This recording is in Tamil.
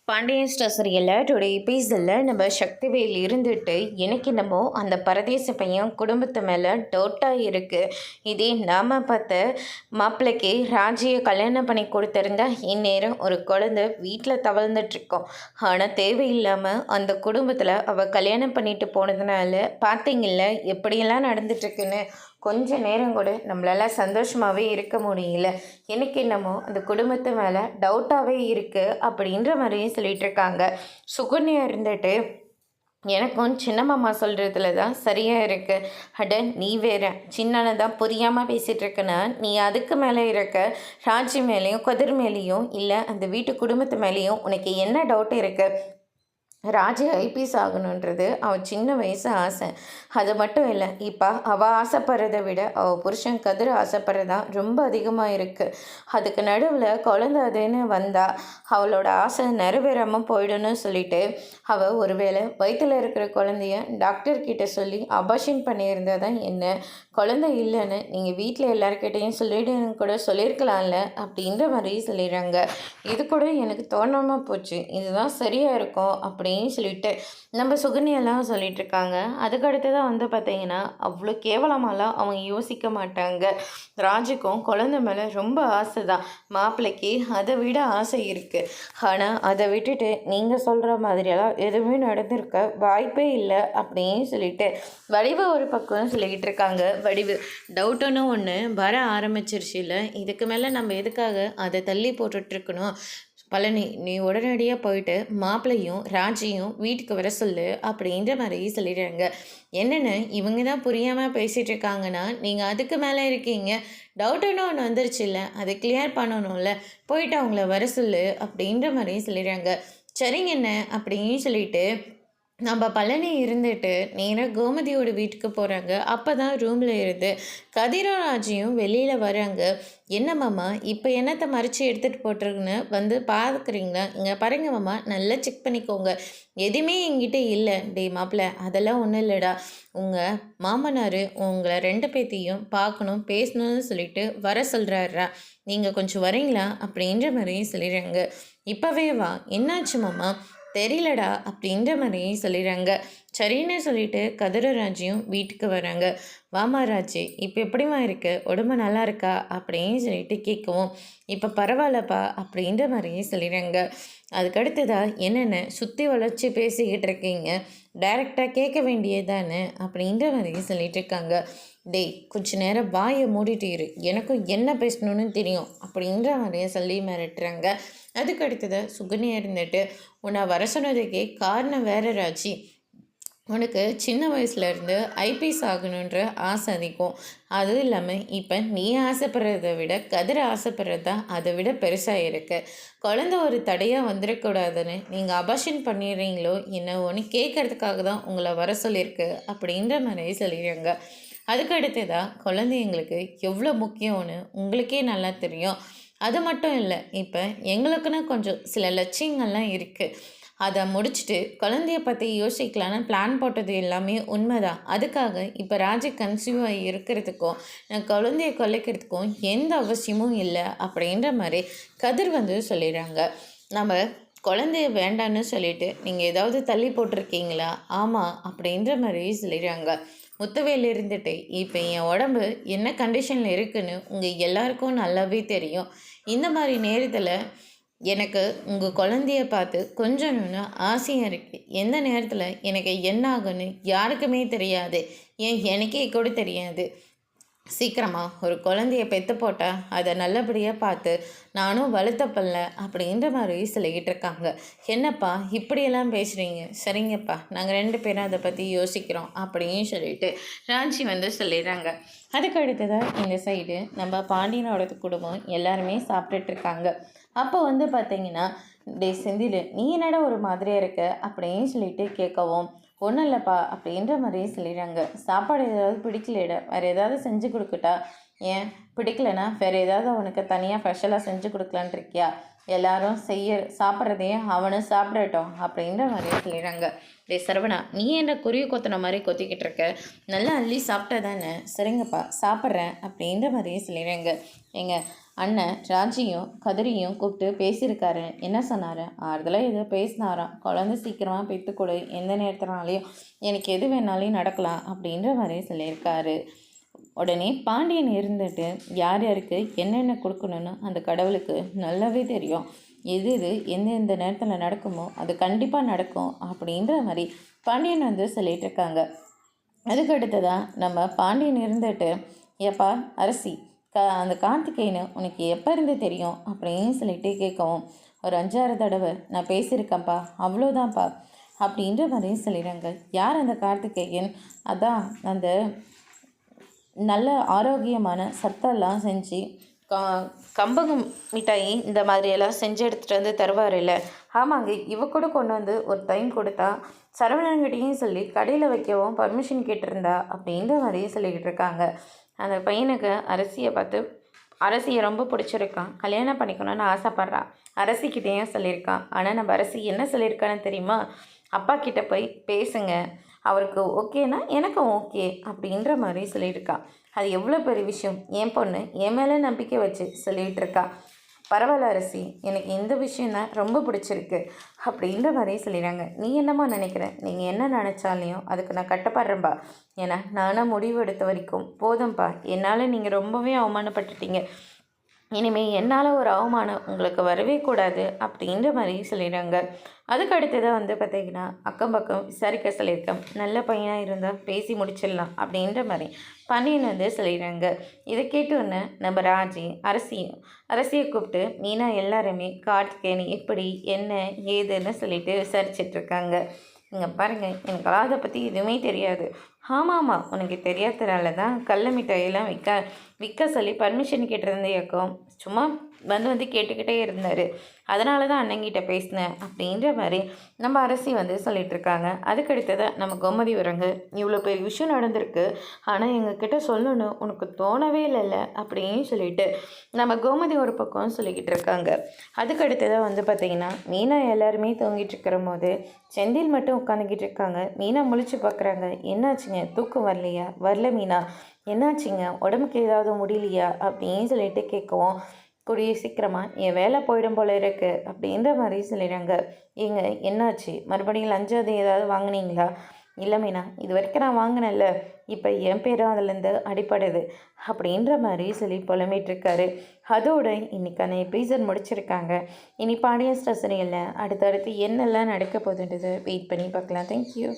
பாண்டியன் ஸ்டார் சீரியலில் டுடே எபிசோடில் நம்ம சக்திவேல் இருந்துட்டு எனக்கு என்னமோ அந்த பரதேச பையன் குடும்பத்து மேலே டவுட்டாக இருக்குது. இதே நாம் பார்த்த மாப்பிள்ளைக்கு ராஜியை கல்யாணம் பண்ணி கொடுத்துருந்தா இந்நேரம் ஒரு குழந்தை வீட்டில் தவழ்ந்துட்டுருக்கோம். ஆனால் தேவையில்லாமல் அந்த குடும்பத்தில் அவள் கல்யாணம் பண்ணிட்டு போனதுனால பார்த்தீங்கல்ல எப்படியெல்லாம் நடந்துட்டுருக்குன்னு. கொஞ்ச நேரம் கூட நம்மளால் சந்தோஷமாகவே இருக்க முடியல. எனக்கு என்னமோ அந்த குடும்பத்து மேலே டவுட்டாகவே இருக்குது அப்படின்ற மாதிரியும் சொல்லிகிட்டு இருக்காங்க. சுகன்யா இருந்துட்டு எனக்கும் சின்ன மாமா சொல்கிறதுல தான் சரியாக இருக்குது. அட நீ வேற சின்னனை தான் புரியாமல் பேசிகிட்டு இருக்கனா, நீ அதுக்கு மேலே இருக்க ராஜி மேலேயும் கதிர் மேலேயும் இல்லை அந்த வீட்டு குடும்பத்து மேலேயும் உனக்கு என்ன டவுட் இருக்குது? ராஜி ஐபிஎஸ் ஆகணுன்றது அவள் சின்ன வயசு ஆசை. அது மட்டும் இல்லை, இப்போ அவள் ஆசைப்படுறதை விட அவள் புருஷன் கதிர் ஆசைப்படுறதான் ரொம்ப அதிகமாக இருக்குது. அதுக்கு நடுவில் குழந்தை அதுன்னு வந்தால் அவளோட ஆசை நிறைவேறாமல் போயிடும்னு சொல்லிட்டு அவள் ஒருவேளை வயிற்றில் இருக்கிற குழந்தைய டாக்டர்கிட்ட சொல்லி அபார்ஷன் பண்ணியிருந்தா தான் என்ன, குழந்தை இல்லைன்னு நீங்கள் வீட்டில் எல்லாருக்கிட்டையும் சொல்லிவிடுன்னு கூட சொல்லியிருக்கலாம்ல அப்படின்ற மாதிரி சொல்லிடுறாங்க. இது கூட எனக்கு தோணாமல் போச்சு, இதுதான் சரியாக இருக்கும் அப்படின்னு சொல்லிட்டு நம்ம சுகன்யெல்லாம் சொல்லிட்டு இருக்காங்க. அதுக்கடுத்து தான் வந்து பார்த்தீங்கன்னா அவ்வளோ கேவலமாலாம் அவங்க யோசிக்க மாட்டாங்க. ராஜுக்கும் குழந்தை மேலே ரொம்ப ஆசை தான், மாப்பிள்ளைக்கு அதை விட ஆசை இருக்குது. ஆனால் அதை விட்டுட்டு நீங்கள் சொல்கிற மாதிரியெல்லாம் எதுவுமே நடந்திருக்க வாய்ப்பே இல்லை அப்படின்னு சொல்லிட்டு வடிவு ஒரு பக்கம் சொல்லிக்கிட்டு இருக்காங்க. வடிவு டவுட்டுன்னு ஒன்று வர ஆரம்பிச்சிருச்சு. இல்லை இதுக்கு மேலே நம்ம எதுக்காக அதை தள்ளி போட்டுட்ருக்கணும்? பழனி, நீ உடனடியாக போயிட்டு மாப்பிள்ளையும் ராஜியும் வீட்டுக்கு வர சொல்லு அப்படின்ற மாதிரி சொல்லிடுறாங்க. என்னென்னு இவங்க தான் புரியாமல் பேசிகிட்டு இருக்காங்கன்னா நீங்கள் அதுக்கு மேலே இருக்கீங்க. டவுட்டுன்னு ஒன்று வந்துருச்சு இல்லை, அதை கிளியர் பண்ணணும்ல, போயிட்டு அவங்கள வர சொல்லு அப்படின்ற மாதிரி சொல்லிடுறாங்க. சரிங்க என்ன அப்படின்னு சொல்லிட்டு நம்ம பழனி இருந்துட்டு நேராக கோமதியோட வீட்டுக்கு போகிறாங்க. அப்போ தான் ரூமில் இருந்து கதிரராஜியும் வெளியில் வராங்க. என்ன மாமா இப்போ என்னத்தை மறைச்சி எடுத்துகிட்டு போட்டிருக்குன்னு வந்து பார்க்குறீங்களா? இங்கே பாருங்க மாமா, நல்லா செக் பண்ணிக்கோங்க, எதுவுமே என்கிட்ட இல்லை. டே மாப்பிள்ள, அதெல்லாம் ஒன்றும் இல்லைடா, உங்கள் மாமனார் உங்களை ரெண்டு பேர்த்தையும் பார்க்கணும் பேசணும்னு சொல்லிட்டு வர சொல்கிறாரா, நீங்கள் கொஞ்சம் வரீங்களா அப்படின்ற மாதிரியும் சொல்லிடுறாங்க. இப்போவே வா, என்னாச்சு மாமா? தெரியலடா அப்படின்ற மாதிரியே சொல்லிடுறாங்க. சரின்னு சொல்லிட்டு கதிரராஜியும் வீட்டுக்கு வராங்க. வாமா ராஜி, இப்போ எப்படிமா இருக்கு, உடம்பு நல்லா இருக்கா அப்படின்னு சொல்லிட்டு கேட்கவும் இப்போ பரவாயில்லப்பா அப்படின்ற மாதிரியே சொல்லிடுறாங்க. அதுக்கடுத்ததா என்னென்ன சுற்றி வளைச்சி பேசிக்கிட்டு இருக்கீங்க, டைரெக்டாக கேட்க வேண்டியதானே அப்படின்ற மாதிரியே சொல்லிட்டு இருக்காங்க. டேய் கொஞ்ச நேரம் வாயை மூடிட்டு இரு, எனக்கும் என்ன பேசணும்னு தெரியும் அப்படின்ற மாதிரியே சொல்லி மிரட்டுறாங்க. அதுக்கு அடுத்தது சுகன்யா இருந்துட்டு உன்னை வர சொன்னதுக்கே காரணம் வேற ராஜி, உனக்கு சின்ன வயசுலேருந்து ஐபிஎஸ் ஆகணுன்ற ஆசை அதிகம். அதுவும் இல்லாமல் இப்போ நீ ஆசைப்படுறத விட கதிர ஆசைப்படுறது தான் அதை விட பெருசாக இருக்குது. குழந்த ஒரு தடையாக வந்துடக்கூடாதுன்னு நீங்கள் அபார்ஷன் பண்ணிடுறீங்களோ என்ன ஒன்று கேட்கறதுக்காக தான் உங்களை வர சொல்லியிருக்கு அப்படின்ற மாதிரி சொல்லிடுறாங்க. அதுக்கு அடுத்ததாக குழந்தை எங்களுக்கு எவ்வளோ முக்கியம்னு உங்களுக்கே நல்லா தெரியும். அது மட்டும் இல்லை, இப்போ எங்களுக்குன்னு கொஞ்சம் சில லட்சியங்கள்லாம் இருக்குது, அதை முடிச்சுட்டு குழந்தைய பற்றி யோசிக்கலான்னு பிளான் போட்டது எல்லாமே உண்மைதான். அதுக்காக இப்போ ராஜி கன்சீவ் ஆகி இருக்கிறதுக்கும் நான் குழந்தைய கொலைக்கிறதுக்கும் எந்த அவசியமும் இல்லை அப்படின்ற மாதிரி கதிர் வந்து சொல்லிடுறாங்க. நம்ம குழந்தைய வேண்டான்னு சொல்லிட்டு நீங்கள் ஏதாவது தள்ளி போட்டிருக்கீங்களா? ஆமாம் அப்படின்ற மாதிரி சொல்லிடுறாங்க. முத்துவேல் இருந்துட்டு இப்போ என் உடம்பு என்ன கண்டிஷனில் இருக்குன்னு உங்கள் எல்லாருக்கும் நல்லாவே தெரியும். இந்த மாதிரி நேரத்தில் எனக்கு உங்கள் குழந்தைய பார்த்து கொஞ்சம் ஆசையாக இருக்குது. எந்த நேரத்தில் எனக்கு என்ன ஆகுன்னு யாருக்குமே தெரியாது, ஏன் எனக்கே கூட தெரியாது. சீக்கிரமாக ஒரு குழந்தைய பெற்று போட்டால் அதை நல்லபடியாக பார்த்து நானும் வளர்த்தப்பல்ல அப்படின்ற மாதிரி சொல்லிக்கிட்டு இருக்காங்க. என்னப்பா இப்படியெல்லாம் பேசுகிறீங்க? சரிங்கப்பா, நாங்கள் ரெண்டு பேரும் அதை பற்றி யோசிக்கிறோம் அப்படின்னு சொல்லிட்டு ராஞ்சி வந்து சொல்லிடுறாங்க. அதுக்கு அடுத்ததாக இந்த சைடு நம்ம பாண்டியனோட குடும்பம் எல்லாருமே சாப்பிட்டுட்ருக்காங்க. அப்போ வந்து பார்த்தீங்கன்னா டே செந்தில், நீ என்னடா ஒரு மாதிரியாக இருக்க அப்படின்னு சொல்லிட்டு கேட்கவும் ஒன்றும் இல்லைப்பா அப்படின்ற மாதிரியே சொல்லிடுறாங்க. சாப்பாடு ஏதாவது பிடிக்கலடா, வேறு ஏதாவது செஞ்சு கொடுக்கட்டா? ஏன் பிடிக்கலனா வேறு ஏதாவது அவனுக்கு தனியாக ஸ்பெஷலாக செஞ்சு கொடுக்கலான் இருக்கியா? எல்லாரும் சாப்பிட்றதையும் அவனும் சாப்பிடட்டும் அப்படின்ற மாதிரியே சொல்லிடுறாங்க. டே சரவணா, நீ என்ன குருவி கொத்தின மாதிரி கொத்திக்கிட்டு இருக்க, நல்லா அள்ளி சாப்பிட்டா தானே? சரிங்கப்பா சாப்பிட்றேன் அப்படின்ற மாதிரியே சொல்லிடுறாங்க. ஏங்க அண்ணன் ராஜியும் கதிரியும் கூப்பிட்டு பேசியிருக்காரு. என்ன சொன்னார்? ஆறுதலாக ஏதோ பேசினாராம். குழந்தை சீக்கிரமாக பெற்றுக்கொடு, எந்த நேரத்தினாலையும் எனக்கு எது வேணாலையும் நடக்கலாம் அப்படின்ற மாதிரி சொல்லியிருக்காரு. உடனே பாண்டியன் இருந்துட்டு யார் யாருக்கு என்னென்ன கொடுக்கணும்னு அந்த கடவுளுக்கு நல்லாவே தெரியும். எது எந்தெந்த நேரத்தில் நடக்குமோ அது கண்டிப்பாக நடக்கும் அப்படின்ற மாதிரி பாண்டியன் வந்து சொல்லிட்டு இருக்காங்க. அதுக்கு அடுத்ததான் நம்ம பாண்டியன் இருந்துட்டு, ஏப்பா அரசி, அந்த கார்த்திகேயனு உனக்கு எப்போ இருந்து தெரியும் அப்படின்னு சொல்லிட்டு கேட்கவும், ஒரு 5-6 தடவை நான் பேசியிருக்கேன்ப்பா, அவ்வளோதான்ப்பா அப்படின்ற மாதிரியும் சொல்லிடுறாங்க. யார் அந்த கார்த்திகேயன்? அதான் அந்த நல்ல ஆரோக்கியமான சத்தெல்லாம் செஞ்சு கம்பகம் மிட்டாயி இந்த மாதிரியெல்லாம் செஞ்சு எடுத்துகிட்டு வந்து தருவார் இல்லை? ஆமாங்க, கூட கொண்டு வந்து ஒரு டைம் கொடுத்தா சரவணன்கிட்டையும் சொல்லி கடையில் வைக்கவும் பர்மிஷன் கேட்டிருந்தா அப்படின்ற மாதிரியும் சொல்லிக்கிட்டு இருக்காங்க. அந்த பையனுக்கு அரசியை பார்த்து அரசியை ரொம்ப பிடிச்சிருக்கான், கல்யாணம் பண்ணிக்கணும்னு ஆசைப்பட்றான். அரசிக்கிட்டேயும் சொல்லியிருக்கான். ஆனால் நம்ம அரசி என்ன சொல்லியிருக்கான்னு தெரியுமா? அப்பா கிட்டே போய் பேசுங்க, அவருக்கு ஓகேனா எனக்கும் ஓகே அப்படின்ற மாதிரி சொல்லியிருக்கா. அது எவ்வளோ பெரிய விஷயம். என் பொண்ணு என் மேலே நம்பிக்கை வச்சு சொல்லிகிட்டு இருக்கா. பரவாயில்ல அரசி, எனக்கு இந்த விஷயந்தான் ரொம்ப பிடிச்சிருக்கு அப்படின்ற மாதிரியே சொல்லிடுறாங்க. நீ என்னம்மா நினைக்கிற? நீங்கள் என்ன நினச்சாலையும் அதுக்கு நான் கட்டப்படுறேன்பா. ஏன்னா நானாக முடிவு எடுத்த வரைக்கும் போதும்ப்பா. என்னால் நீங்கள் ரொம்பவே அவமானப்பட்டுட்டீங்க. இனிமேல் என்னால் ஒரு அவமானம் உங்களுக்கு வரவே கூடாது அப்படின்ற மாதிரி சொல்லிடுறாங்க. அதுக்கு அடுத்ததாக வந்து பார்த்திங்கன்னா அக்கம் பக்கம் விசாரிக்க சொல்லியிருக்கேன். நல்ல பையனாக இருந்தால் பேசி முடிச்சிடலாம் அப்படின்ற மாதிரி பாண்டியன் வந்து சொல்லிடுறாங்க. இதை கேட்டோன்னே நம்ம அரசியை கூப்பிட்டு மீனா எல்லாருமே கார்த்திகேயன் எப்படி என்ன ஏதுன்னு சொல்லிட்டு விசாரிச்சிட்ருக்காங்க. இங்கே பாருங்கள், எனக்கு அதை பற்றி எதுவுமே தெரியாது. ஆமாம், உனக்கு தெரியாதனால தான் கடல மிட்டாயெல்லாம் விற்க சொல்லி பர்மிஷன் கேட்டிருந்தேக்கும். சும்மா வந்து கேட்டுக்கிட்டே இருந்தார். அதனால தான் அண்ணங்கிட்ட பேசினேன் அப்படின்ற மாதிரி நம்ம அரசி வந்து சொல்லிகிட்ருக்காங்க. அதுக்கடுத்ததை நம்ம கோமதி வரங்க. இவ்வளோ பெரிய விஷயம் நடந்திருக்கு, ஆனால் எங்ககிட்ட சொல்லணும் உனக்கு தோணவே இல்லைல்ல அப்படின்னு சொல்லிட்டு நம்ம கோமதி ஒரு பக்கம் சொல்லிக்கிட்டு இருக்காங்க. அதுக்கடுத்ததாக வந்து பார்த்திங்கன்னா மீனா எல்லாருமே தூங்கிட்டு இருக்கிற போது செந்தில் மட்டும் உட்காந்துக்கிட்டு இருக்காங்க. மீனா முழிச்சு பார்க்குறாங்க. என்னாச்சுங்க, தூக்கம் வரலையா? வரல மீனா, என்னாச்சுங்க, உடம்புக்கு ஏதாவது முடியலையா அப்படின்னு சொல்லிட்டு கேட்கவும், கூடிய சீக்கிரமாக என் வேலை போயிடும் போல இருக்கு அப்படின்ற மாதிரி சொல்லிடுறாங்க. ஏங்க என்னாச்சு, மறுபடியும் லஞ்சம் ஏதாவது வாங்கினீங்களா? இல்லை மீனா, இது வரைக்கும் நான் வாங்கினேன்ல, இப்போ என் பேரும் அதுலேருந்து அடிப்படுது அப்படின்ற மாதிரி சொல்லி புலம்பிகிட்ருக்காரு. அதோடு இன்றைக்கான எபிசோட் முடிச்சிருக்காங்க. இனி பாண்டியன் ஸ்டேஷனில் அடுத்தடுத்து என்னெல்லாம் நடக்க போகுதுன்றது வெயிட் பண்ணி பார்க்கலாம். தேங்க்யூ.